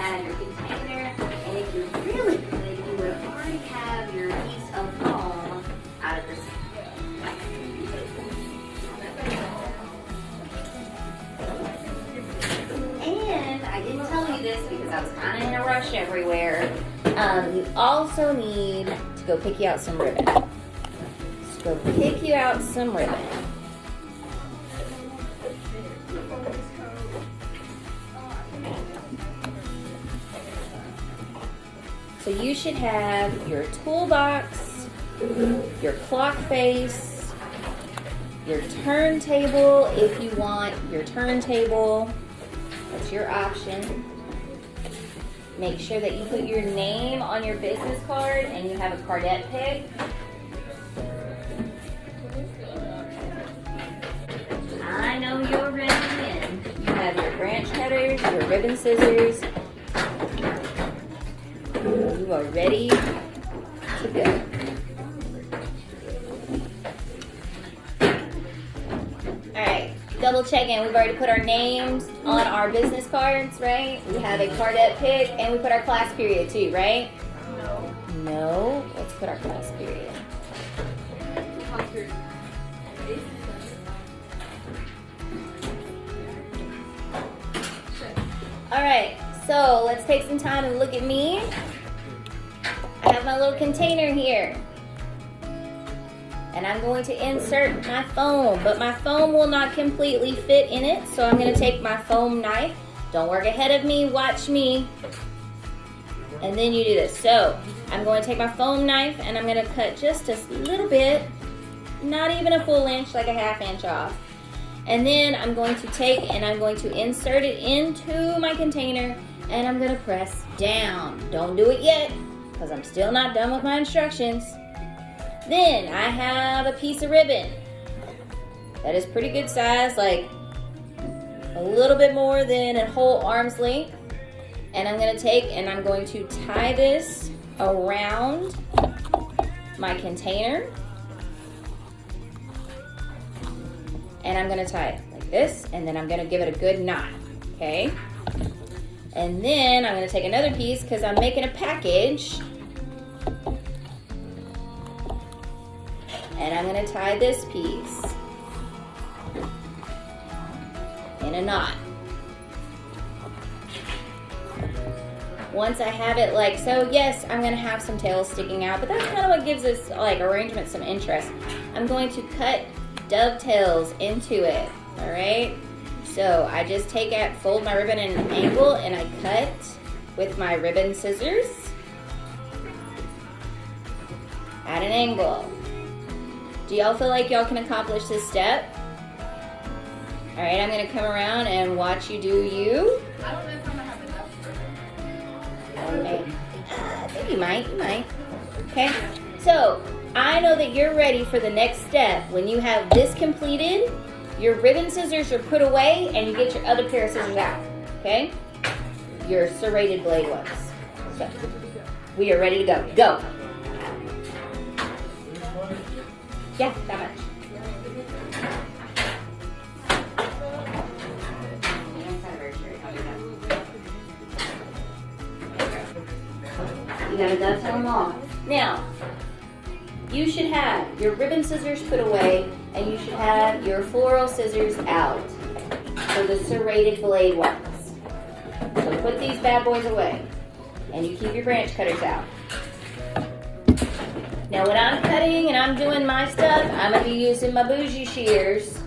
have your container, and if you're really good, you would already have your piece of foam out of this. And I didn't tell you this because I was kind of in a rush everywhere. You also need to go pick you out some ribbon. Let's go pick you out some ribbon. So you should have your toolbox, your clock face, your turntable if you want your turntable. That's your option. Make sure that you put your name on your business card and you have a cardette pick. I know you're ready in. You have your branch cutters, your ribbon scissors. You are ready to go. Alright, double checking. We've already put our names on our business cards, right? We have a cardette pick and we put our class period too, right? No. Let's put our class period. Alright, so let's take some time and look at me. I have my little container here. And I'm going to insert my foam, but my foam will not completely fit in it, so I'm going to take my foam knife. Don't work ahead of me, watch me. And then you do this. So I'm going to take my foam knife and I'm going to cut just a little bit, not even a full inch, like a ½ inch off. And then I'm going to take and I'm going to insert it into my container and I'm going to press down. Don't do it yet because I'm still not done with my instructions. Then I have a piece of ribbon that is pretty good size, like a little bit more than a whole arm's length. And I'm going to take and I'm going to tie this around my container. And I'm going to tie it like this, and then I'm going to give it a good knot, okay? And then I'm going to take another piece because I'm making a package. And I'm going to tie this piece in a knot. Once I have it like so, yes, I'm going to have some tails sticking out, but that's kind of what gives this like arrangement some interest. I'm going to cut dovetails into it, all right? So I just fold my ribbon at an angle and I cut with my ribbon scissors at an angle. Do y'all feel like y'all can accomplish this step? All right, I'm gonna come around and watch you do you. I don't know if I'm gonna have enough for it. Okay. I think you might. Okay, so I know that you're ready for the next step. When you have this completed, your ribbon scissors are put away and you get your other pair of scissors out, okay? Your serrated blade ones. So, we are ready to go. Go. Yeah, that much. You gotta dovetail them all. Now, you should have your ribbon scissors put away and you should have your floral scissors out. So the serrated blade ones. So put these bad boys away and you keep your branch cutters out. Now when I'm cutting and I'm doing my stuff, I'm going to be using my bougie shears,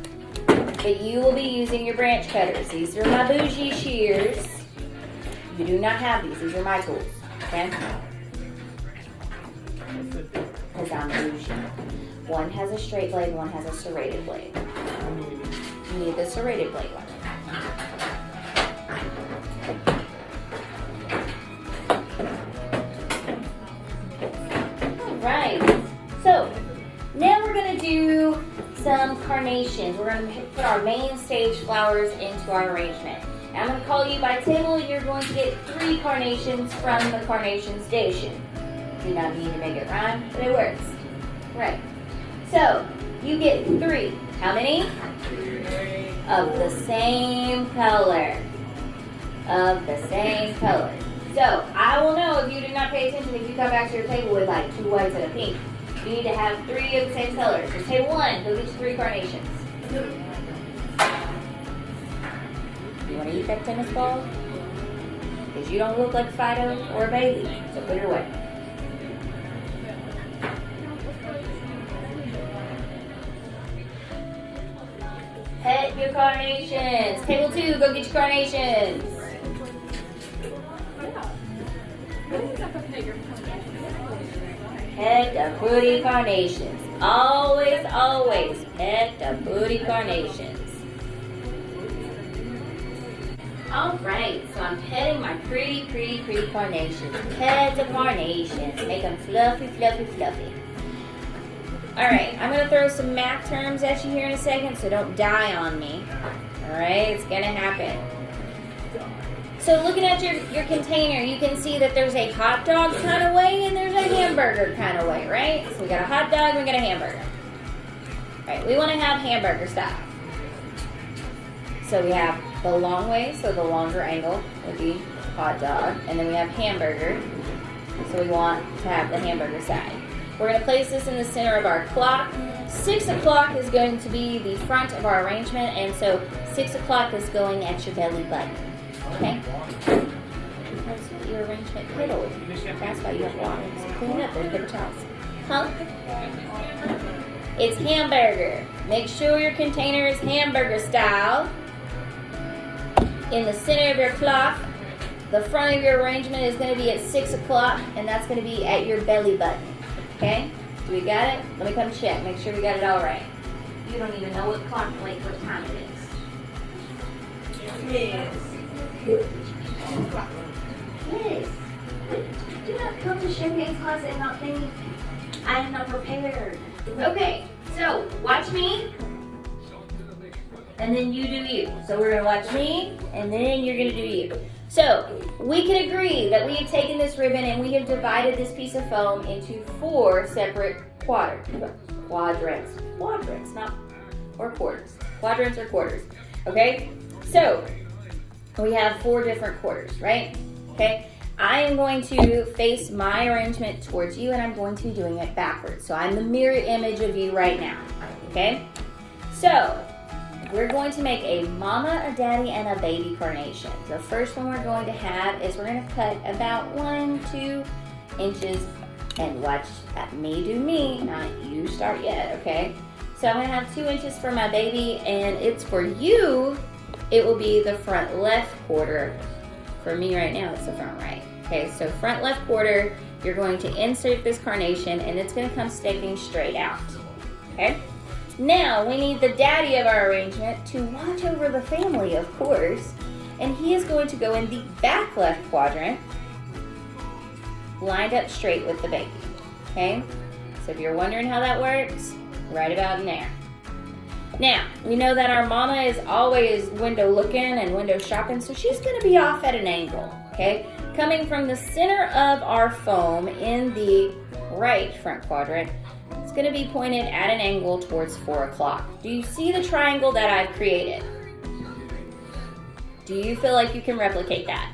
but you will be using your branch cutters. These are my bougie shears. You do not have these. These are my tools, okay? Because I'm bougie. One has a straight blade, one has a serrated blade. You need the serrated blade one. Alright, so now we're going to do some carnations. We're going to put our main stage flowers into our arrangement. Now I'm going to call you by table and you're going to get 3 carnations from the carnation station. Do not need to make it rhyme, but it works. Right. So, you get 3. How many? 3. Of the same color. Of the same color. So, I will know if you did not pay attention if you come back to your table with like 2 whites and a pink. You need to have 3 of the same color. So table 1, go get you 3 carnations. You want to eat that tennis ball? Because you don't look like Fido or a baby. So put it away. Pet your carnations. Table 2, go get your carnations. Pet the pretty carnations. Always, always pet the pretty carnations. Alright, so I'm petting my pretty carnations. Pet the carnations. Make them fluffy, fluffy, fluffy. Alright, I'm going to throw some math terms at you here in a second, so don't die on me. Alright, it's going to happen. So looking at your container, you can see that there's a hot dog kind of way and there's a hamburger kind of way, right? So we got a hot dog and we got a hamburger. Alright, we want to have hamburger style. So we have the long way, so the longer angle would be hot dog. And then we have hamburger, so we want to have the hamburger side. We're going to place this in the center of our clock. 6 o'clock is going to be the front of our arrangement, and so 6 o'clock is going at your belly button. Okay? That's your arrangement piddled. That's why you have water. So clean it up. There's paper towels. Huh? It's hamburger. Make sure your container is hamburger style. In the center of your clock, the front of your arrangement is going to be at 6 o'clock, and that's going to be at your belly button. Okay? Do we got it? Let me come check. Make sure we got it all right. You don't even know what clock plate, what time it is. Yes. Yes. Do not come to Champagne's closet and not think I am not prepared. Okay, so watch me, and then you do you. So we're gonna watch me, and then you're gonna do you. So we can agree that we have taken this ribbon and we have divided this piece of foam into 4 separate quadrants, not or quarters. Quadrants or quarters. Okay? So we have 4 different quarters, right? Okay? I am going to face my arrangement towards you, and I'm going to be doing it backwards. So I'm the mirror image of you right now. Okay? So we're going to make a mama, a daddy, and a baby carnation. The first one we're going to have is we're going to cut about 1-2 inches, and watch at me do me, not you start yet, okay? So I'm going to have 2 inches for my baby, and it's for you, it will be the front left quarter. For me right now, it's the front right. Okay, so front left quarter, you're going to insert this carnation, and it's going to come sticking straight out, okay? Now, we need the daddy of our arrangement to watch over the family, of course, and he is going to go in the back left quadrant, lined up straight with the baby, okay? So if you're wondering how that works, right about in there. Now, we know that our mama is always window looking and window shopping, so she's going to be off at an angle, okay? Coming from the center of our foam in the right front quadrant, it's going to be pointed at an angle towards 4 o'clock. Do you see the triangle that I've created? Do you feel like you can replicate that?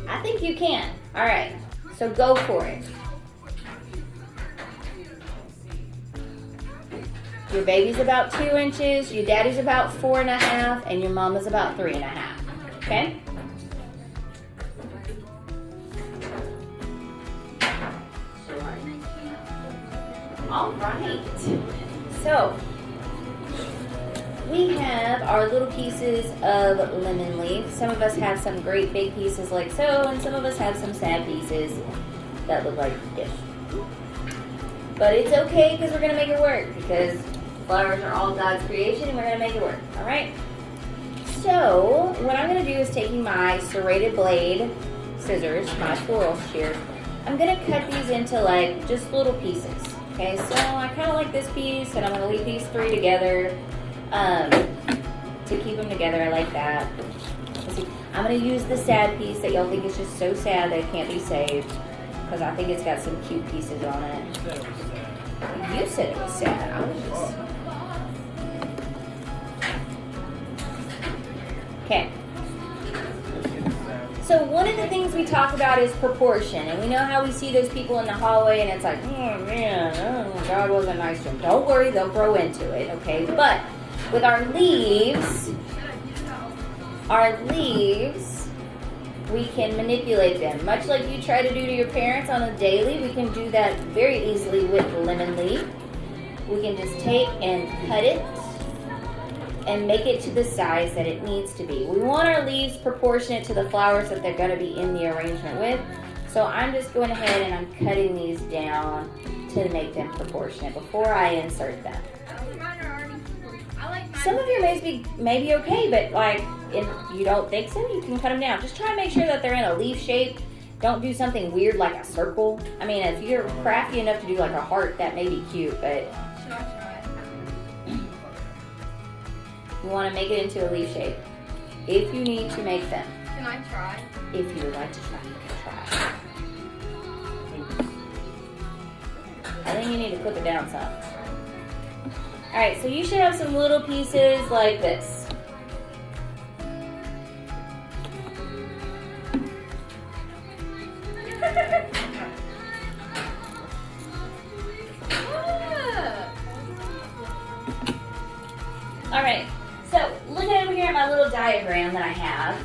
I think you can. All right, so go for it. Your baby's about 2 inches, your daddy's about 4.5, and your mama's about 3.5, okay? All right, so we have our little pieces of lemon leaf. Some of us have some great big pieces like so, and some of us have some sad pieces that look like this. But it's okay because we're going to make it work, because flowers are all God's creation, and we're going to make it work, all right? So what I'm going to do is taking my serrated blade scissors, my floral shears, I'm going to cut these into like just little pieces. Okay, so I kind of like this piece, and I'm going to leave these 3 together to keep them together. I like that. Let's see. I'm going to use the sad piece that y'all think is just so sad that it can't be saved, because I think it's got some cute pieces on it. You said it was sad. I was just... Okay. So one of the things we talk about is proportion, and we know how we see those people in the hallway, and it's like, oh man, oh, God wasn't nice to them. Don't worry, they'll grow into it, okay? But with our leaves, we can manipulate them. Much like you try to do to your parents on a daily, we can do that very easily with lemon leaf. We can just take and cut it and make it to the size that it needs to be. We want our leaves proportionate to the flowers that they're going to be in the arrangement with. So I'm just going ahead and I'm cutting these down to make them proportionate before I insert them. Some of your may be okay, but like if you don't think so, you can cut them down. Just try to make sure that they're in a leaf shape. Don't do something weird like a circle. I mean, if you're crafty enough to do like a heart, that may be cute, but you want to make it into a leaf shape. If you need to make them. Can I try? If you would like to try, you can try. I think you need to clip it down some. Alright, so you should have some little pieces like this. Alright, so looking over here at my little diagram that I have,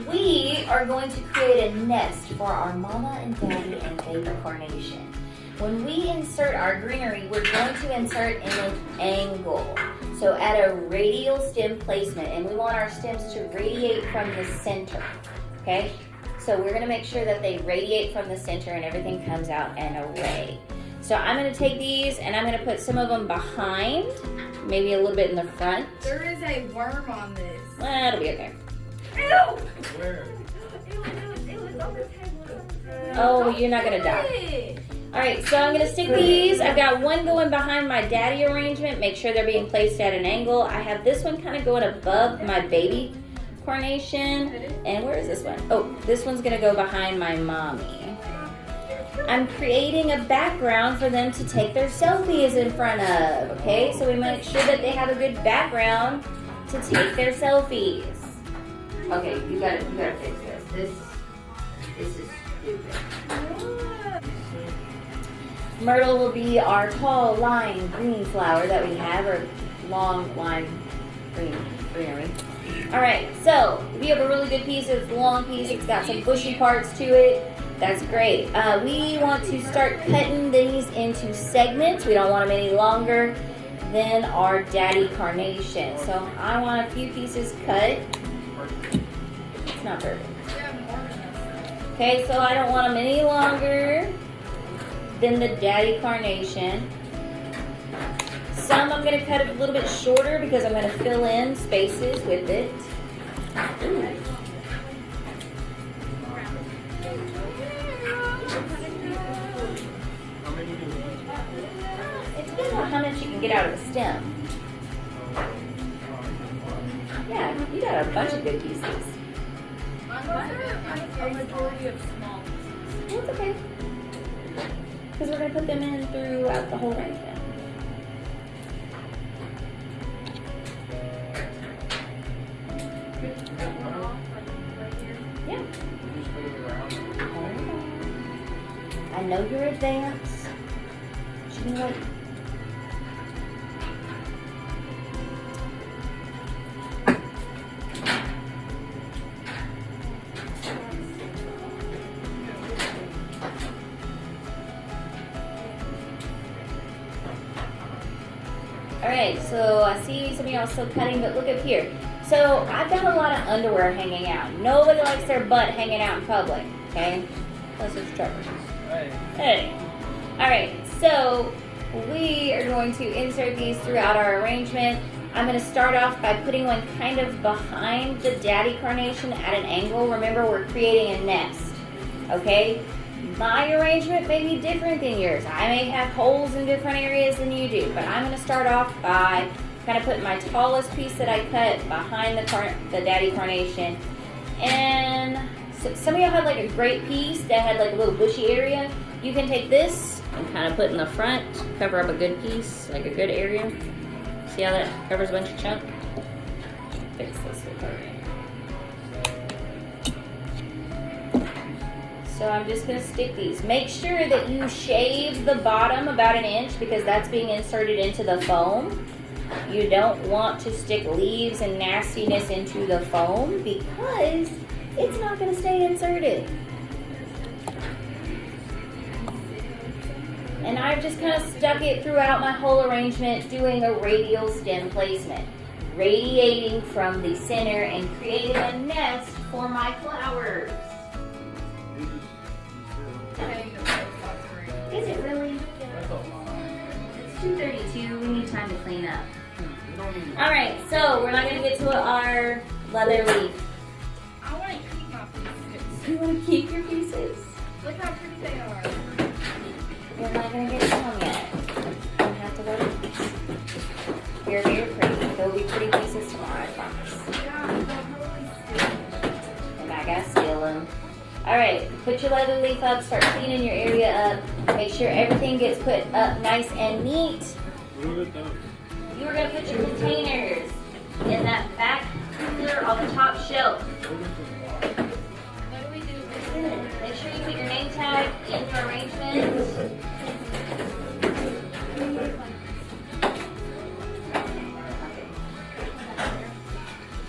we are going to create a nest for our mama and daddy and baby carnation. When we insert our greenery, we're going to insert in an angle. So at a radial stem placement, and we want our stems to radiate from the center, okay? So we're gonna make sure that they radiate from the center and everything comes out an array. So I'm gonna take these and I'm gonna put some of them behind, maybe a little bit in the front. There is a worm on this. Well, it'll be okay. Ew! Where? It was on the table. Oh, you're not gonna die. All right, so I'm gonna stick these. I've got one going behind my daddy arrangement. Make sure they're being placed at an angle. I have this one kind of going above my baby carnation. And where is this one? Oh, this one's gonna go behind my mommy. I'm creating a background for them to take their selfies in front of, okay? So we make sure that they have a good background to take their selfies. Okay, you gotta fix this. This is stupid. Myrtle will be our tall lime green flower that we have, or long lime greenery. All right, so if you have a really good piece, it's a long piece, it's got some bushy parts to it, that's great. We want to start cutting these into segments. We don't want them any longer than our daddy carnation. So I want a few pieces cut. It's not perfect. Okay, so I don't want them any longer than the daddy carnation. Some I'm going to cut a little bit shorter because I'm going to fill in spaces with it. Ooh. It depends on how much you can get out of the stem. Yeah, you got a bunch of good pieces. A majority of small pieces. Well, it's okay. Because we're going to put them in throughout the whole arrangement. Yeah. I know you're advanced. You can wait. Alright, so I see some of y'all still cutting, but look up here. So I've got a lot of underwear hanging out. Nobody likes their butt hanging out in public, okay? Unless it's Trevor. Hey. Alright, so we are going to insert these throughout our arrangement. I'm going to start off by putting one kind of behind the daddy carnation at an angle. Remember, we're creating a nest, okay? My arrangement may be different than yours. I may have holes in different areas than you do, but I'm going to start off by kind of putting my tallest piece that I cut behind the daddy carnation. And so some of y'all had like a great piece that had like a little bushy area. You can take this and kind of put in the front, cover up a good piece, like a good area. See how that covers a bunch of chunk? Fix this with her. So I'm just gonna stick these. Make sure that you shave the bottom about an inch because that's being inserted into the foam. You don't want to stick leaves and nastiness into the foam because it's not gonna stay inserted. And I've just kind of stuck it throughout my whole arrangement, doing a radial stem placement, radiating from the center and creating a nest for my flowers. Is it really? It's 2:32. We need time to clean up. All right, so we're not gonna get to our leather leaf. I want to keep my pieces. You want to keep your pieces? Look how pretty they are. You're not gonna get some yet. You have to wait. You're very pretty. There'll be pretty pieces tomorrow, I promise. Yeah, they'll totally stick. And I gotta steal them. All right, put your leather leaf up. Start cleaning your area up. Make sure everything gets put up nice and neat. You are gonna put your containers in that back cooler on the top shelf. What do we do? Make sure you put your name tag in your arrangement.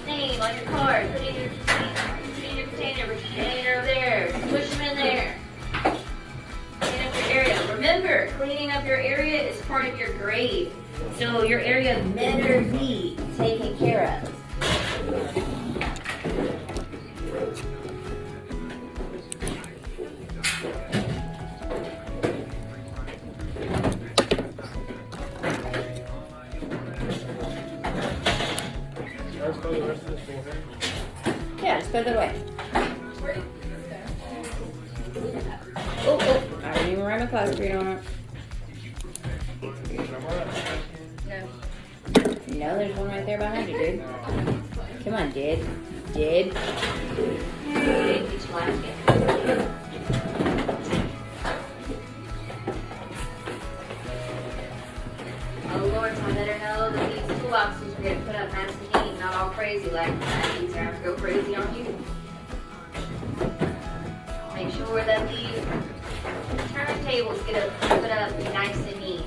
Name on your card. Put it in your container. Put it in your container. Put your container over there. Push them in there. Clean up your area. Remember, cleaning up your area is part of your grade. So your area better be taken care of. Yeah, just put it away. Where do you put this there? Oh, I didn't even write my class period on it. No. No, there's one right there behind you, dude. Come on, Did. Did. Did get your last game. Oh Lord, so I better know that these toolboxes are getting put up nice and neat, not all crazy like these are gonna go crazy on you. Make sure that these turntables get put up nice and neat.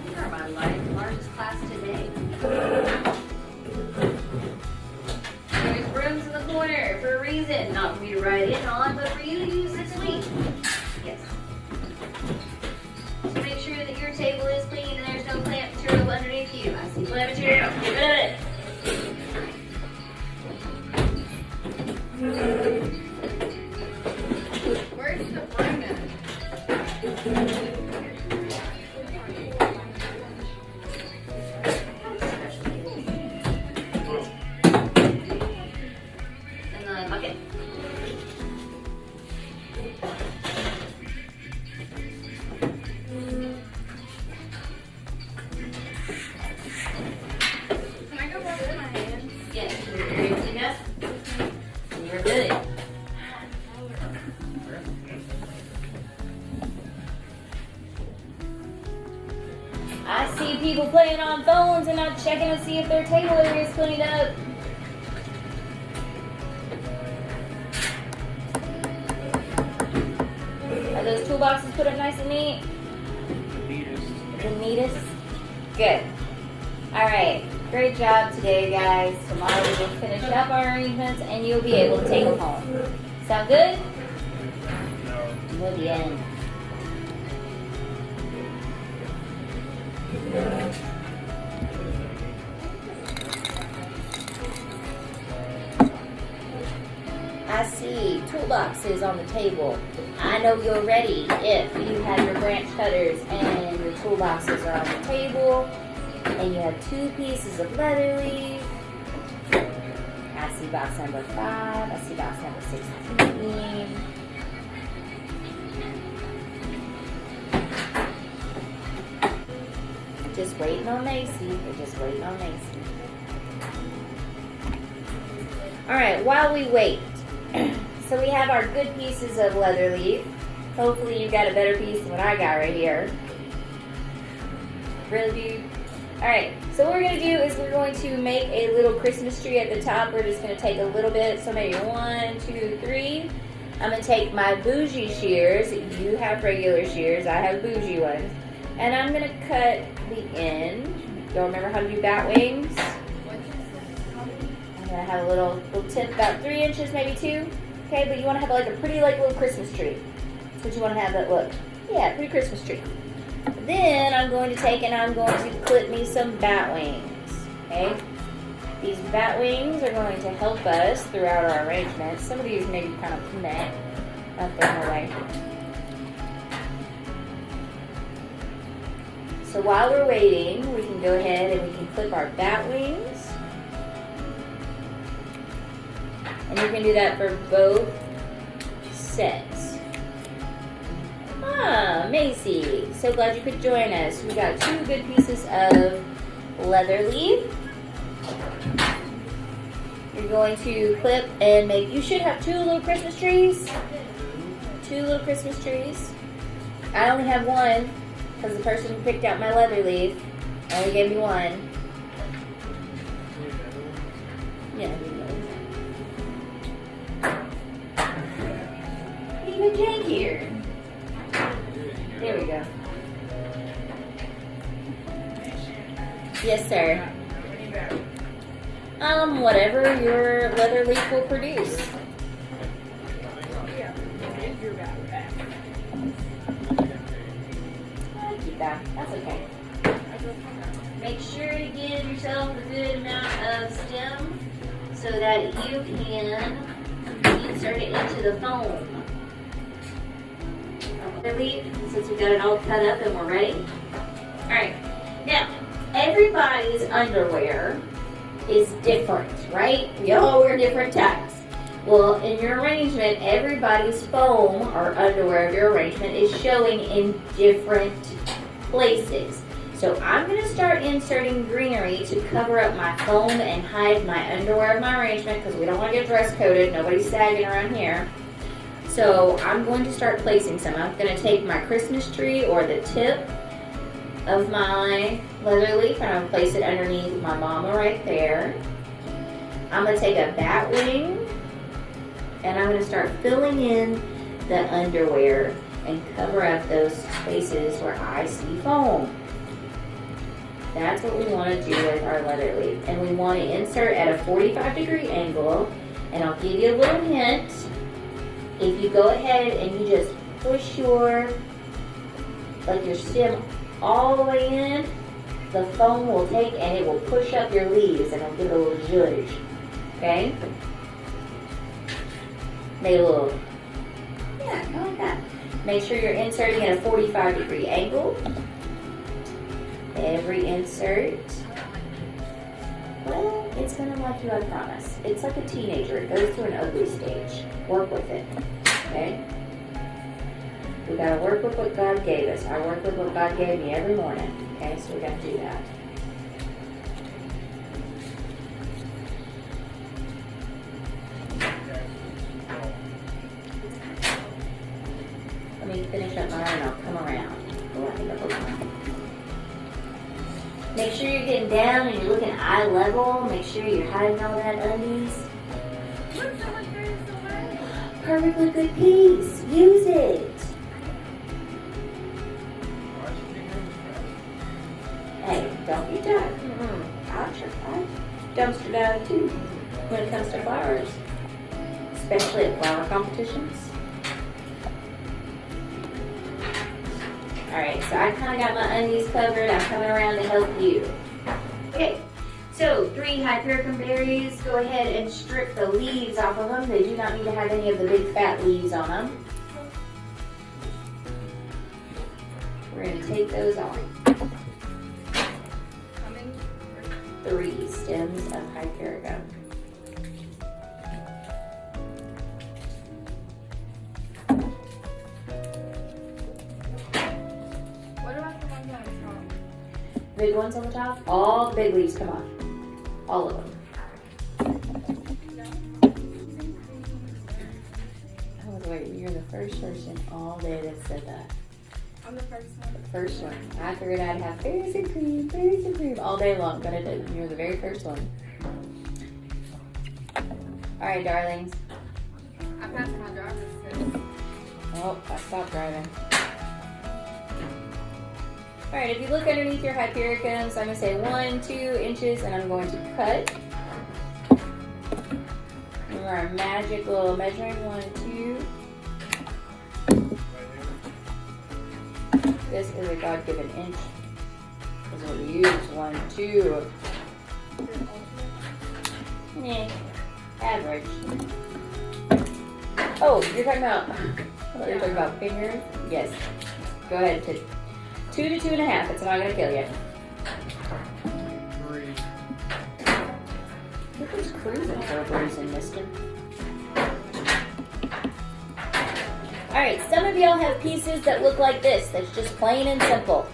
You are my largest class today. There's rooms in the corner for a reason, not for me to write in on, but for you to use this week. Yes. So make sure that your table is clean and there's no plant material underneath you. I see plant material. Get rid of it. Where's the broom at? In the bucket. Can I go wash my hands? Yes. Yes. You're good. I see people playing on phones and not checking to see if their table area is cleaned up. Are those toolboxes put up nice and neat? The neatest? Good. Alright, great job today, guys. Tomorrow we will finish up our arrangements and you'll be able to take them home. Sound good? Muy bien. I see toolboxes on the table. I know you're ready if you have your branch cutters and your toolboxes are on the table and you have 2 pieces of leather leaf. I see box number 5. I see box number 16. Just waiting on Macy. We're just waiting on Macy. Alright, while we wait, so we have our good pieces of leather leaf. Hopefully you got a better piece than what I got right here. Really, dude? Alright, so what we're going to do is we're going to make a little Christmas tree at the top. We're just going to take a little bit, so maybe 1, 2, 3. I'm going to take my bougie shears. You have regular shears, I have bougie ones. And I'm going to cut the end. Y'all remember how to do bat wings? I'm going to have a little tip, about 3 inches, maybe 2. Okay, but you want to have like a pretty like little Christmas tree. That's what you want to have that look. Yeah, pretty Christmas tree. Then I'm going to take and I'm going to clip me some bat wings. Okay? These bat wings are going to help us throughout our arrangement. Some of these may be kind of meh, not throwing away. So while we're waiting, we can go ahead and we can clip our bat wings. And you can do that for both sets. Ah, Macy, so glad you could join us. We got 2 good pieces of leather leaf. You're going to clip and make, you should have 2 little Christmas trees. 2 little Christmas trees. I only have 1 because the person who picked out my leather leaf only gave me 1. Yeah. Even jankier. There we go. Yes, sir. Whatever your leather leaf will produce. I'll keep that. That's okay. Make sure to give yourself a good amount of stem so that you can insert it into the foam. Since we got it all cut up and we're ready. Alright, now everybody's underwear is different, right? We all wear different types. Well, in your arrangement, everybody's foam or underwear of your arrangement is showing in different places. So I'm going to start inserting greenery to cover up my foam and hide my underwear of my arrangement because we don't want to get dress coded. Nobody's sagging around here. So I'm going to start placing some. I'm going to take my Christmas tree or the tip of my leather leaf and I'm going to place it underneath my mama right there. I'm going to take a bat wing and I'm going to start filling in the underwear and cover up those spaces where I see foam. That's what we want to do with our leather leaf. And we want to insert at a 45-degree angle. And I'll give you a little hint. If you go ahead and you just push your stem all the way in, the foam will take and it will push up your leaves and it'll give it a little zhuzh. Okay? Make a little, yeah, kind of like that. Make sure you're inserting at a 45-degree angle. Every insert, well, it's gonna like you, I promise. It's like a teenager. It goes through an ugly stage. Work with it, okay? We gotta work with what God gave us. I work with what God gave me every morning, okay? So we gotta do that. Let me finish up mine and I'll come around. Oh, I think I'll go around. Make sure you're getting down and you're looking eye level. Make sure you're hiding all that undies. Perfectly good piece. Use it. Hey, don't be done. I dumpster dive too when it comes to flowers, especially at flower competitions. Alright, so I kind of got my undies covered. I'm coming around to help you. Okay, so 3 hypericum berries. Go ahead and strip the leaves off of them. They do not need to have any of the big fat leaves on them. We're going to take those off. 3 stems of hypericum. Big ones on the top, all the big leaves come off. All of them. Oh, wait, you're the first person all day that said that. I'm the first one. The first one. I figured I'd have berries and cream all day long, but I didn't. You're the very first one. All right, darlings. I passed my driver's test. Oh, I stopped driving. All right, if you look underneath your hypericums, I'm going to say 1, 2 inches, and I'm going to cut. Remember our magic little measuring 1 and 2. This is a God-given inch. This is what we use. 1, 2. Average. Oh, you're talking about, I thought you were talking about fingers? Yes. Go ahead, 2 to 2.5. It's not going to kill you. 3. Look who's cruising for a bruising, mister. Alright, some of y'all have pieces that look like this. That's just plain and simple.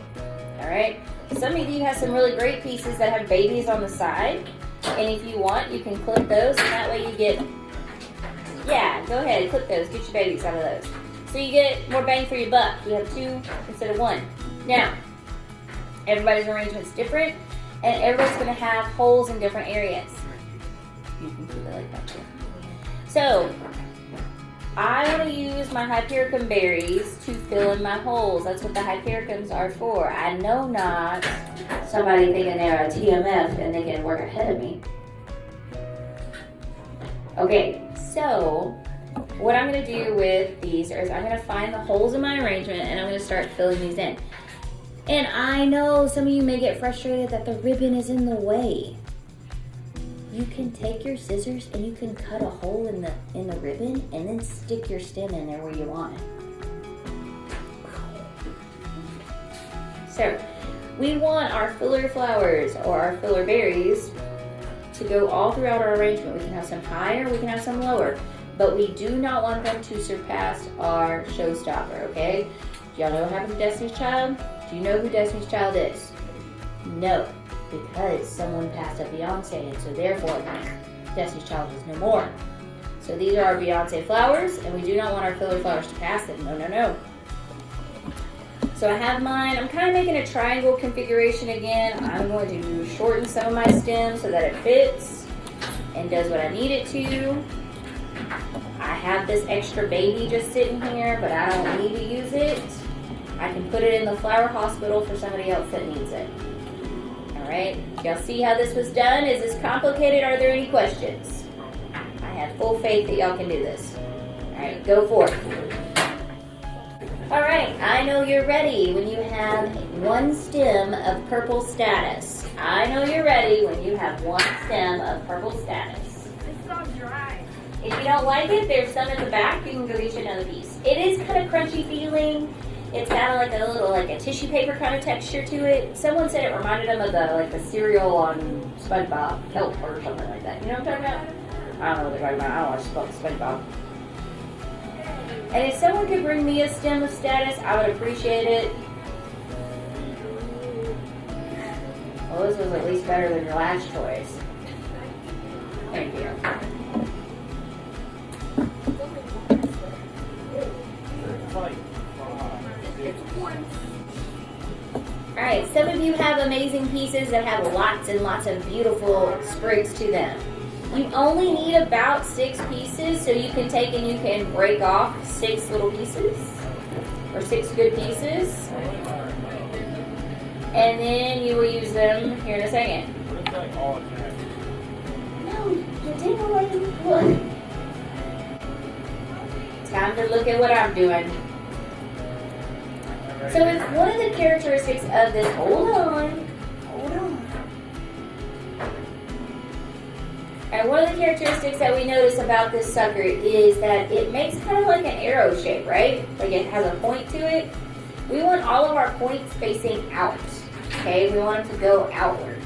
Alright? Some of you have some really great pieces that have babies on the side. And if you want, you can clip those, and that way you get, yeah, go ahead, clip those. Get your babies out of those. So you get more bang for your buck. You have 2 instead of 1. Now, everybody's arrangement's different, and everybody's going to have holes in different areas. You can keep it like that too. So, I want to use my hypericum berries to fill in my holes. That's what the hypericums are for. I know not somebody thinking they're a TMF and they can work ahead of me. Okay, so what I'm going to do with these is I'm going to find the holes in my arrangement and I'm going to start filling these in. And I know some of you may get frustrated that the ribbon is in the way. You can take your scissors and you can cut a hole in the ribbon and then stick your stem in there where you want it. So, we want our filler flowers or our filler berries to go all throughout our arrangement. We can have some higher, we can have some lower, but we do not want them to surpass our showstopper, okay? Do y'all know what happened to Destiny's Child? Do you know who Destiny's Child is? No. Because someone passed a Beyonce, and so therefore Destiny's Child is no more. So these are our Beyonce flowers, and we do not want our filler flowers to pass them. No, no, no. So I have mine. I'm kind of making a triangle configuration again. I'm going to shorten some of my stems so that it fits and does what I need it to. I have this extra baby just sitting here, but I don't need to use it. I can put it in the flower hospital for somebody else that needs it. Alright, y'all see how this was done? Is this complicated? Are there any questions? I have full faith that y'all can do this. Alright, go for it. Alright, I know you're ready when you have 1 stem of purple status. I know you're ready when you have 1 stem of purple status. It's so dry. If you don't like it, there's some in the back. You can go get you another piece. It is kind of crunchy feeling. It's got like a little, like a tissue paper kind of texture to it. Someone said it reminded them of the cereal on SpongeBob, Kelp or something like that. You know what I'm talking about? I don't know what they're talking about. I don't watch SpongeBob. And if someone could bring me a stem of status, I would appreciate it. Well, this was at least better than your last choice. Thank you. Alright, some of you have amazing pieces that have lots and lots of beautiful sprigs to them. You only need about 6 pieces, so you can take and you can break off 6 little pieces, or 6 good pieces, and then you will use them here in a second. No, you didn't let me look. Time to look at what I'm doing. So it's one of the characteristics of this, hold on. And one of the characteristics that we notice about this sucker is that it makes kind of like an arrow shape, right? Like it has a point to it. We want all of our points facing out, okay? We want them to go outwards.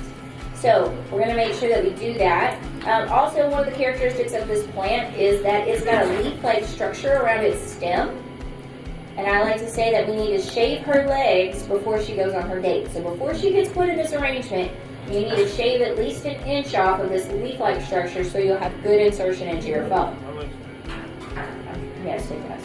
So we're gonna make sure that we do that. Also, one of the characteristics of this plant is that it's got a leaf-like structure around its stem. And I like to say that we need to shave her legs before she goes on her date. So before she gets put in this arrangement, you need to shave at least an inch off of this leaf-like structure so you'll have good insertion into your foam. Yes, take that.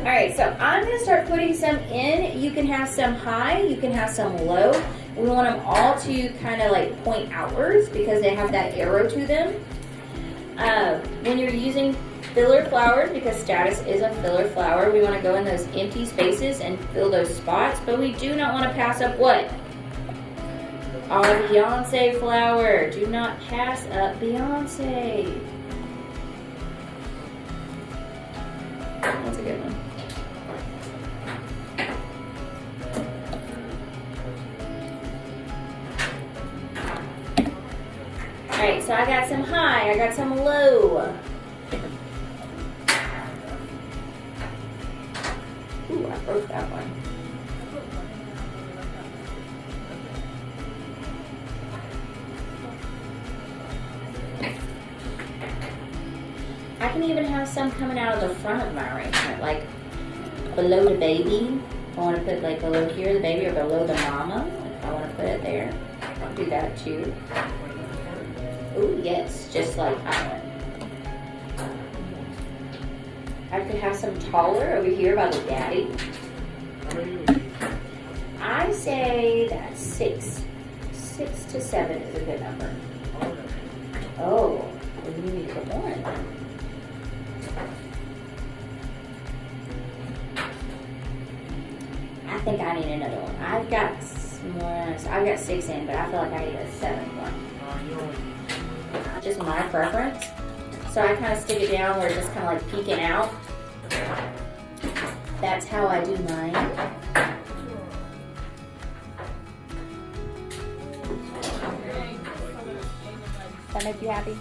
All right, so I'm gonna start putting some in. You can have some high, you can have some low. We want them all to kind of like point outwards because they have that arrow to them. When you're using filler flowers, because Status is a filler flower, we want to go in those empty spaces and fill those spots, but we do not want to pass up what? Our Beyonce flower. Do not pass up Beyonce. That's a good one. Alright, so I got some high, I got some low. Ooh, I broke that one. I can even have some coming out of the front of my arrangement, like below the baby. I want to put like below here the baby or below the mama. If I want to put it there, I'll do that too. Oh yes, just like that one. I could have some taller over here by the daddy. I say that 6 to 7 is a good number. Oh, well, you need to put more in there. I think I need another one. I've got more. I've got 6 in, but I feel like I need a 7th one. Just my preference. So I kind of stick it down where it's just kind of like peeking out. That's how I do mine. Does that make you happy?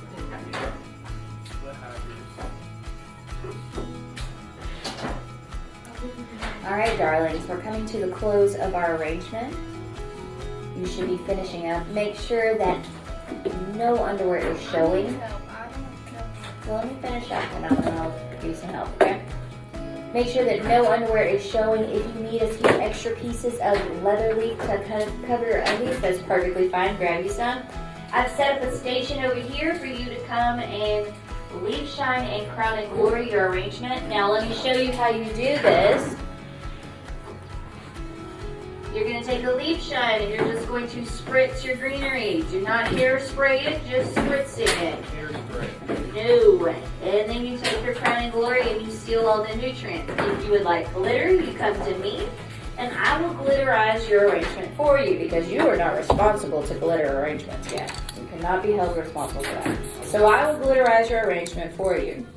All right, darlings, we're coming to the close of our arrangement. You should be finishing up. Make sure that no underwear is showing. Well, let me finish up and I'm gonna give you some help, okay? Make sure that no underwear is showing. If you need a few extra pieces of leather leaf to cover your undies, that's perfectly fine. Grab you some. I've set up a station over here for you to come and leaf shine and crown and glory your arrangement. Now let me show you how you do this. You're going to take a leaf shine and you're just going to spritz your greenery. Do not hairspray it, just spritzing it. Hairspray. No. And then you take your crown and glory and you steal all the nutrients. If you would like glitter, you come to me and I will glitterize your arrangement for you because you are not responsible to glitter arrangements yet. You cannot be held responsible for that. So I will glitterize your arrangement for you.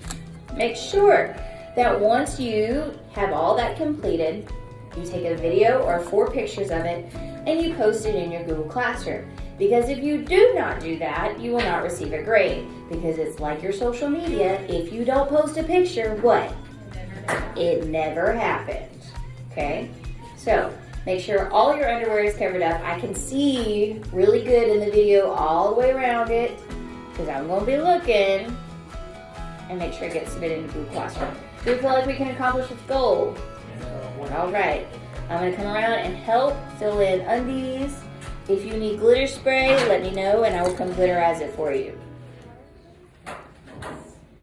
Make sure that once you have all that completed, you take a video or 4 pictures of it and you post it in your Google Classroom. Because if you do not do that, you will not receive a grade. Because it's like your social media. If you don't post a picture, what? It never happened. Okay? So, make sure all your underwear is covered up. I can see really good in the video all the way around it. Because I'm going to be looking. And make sure it gets submitted in Google Classroom. Do you feel like we can accomplish this goal? All right, I'm gonna come around and help fill in undies. If you need glitter spray, let me know and I will come glitterize it for you.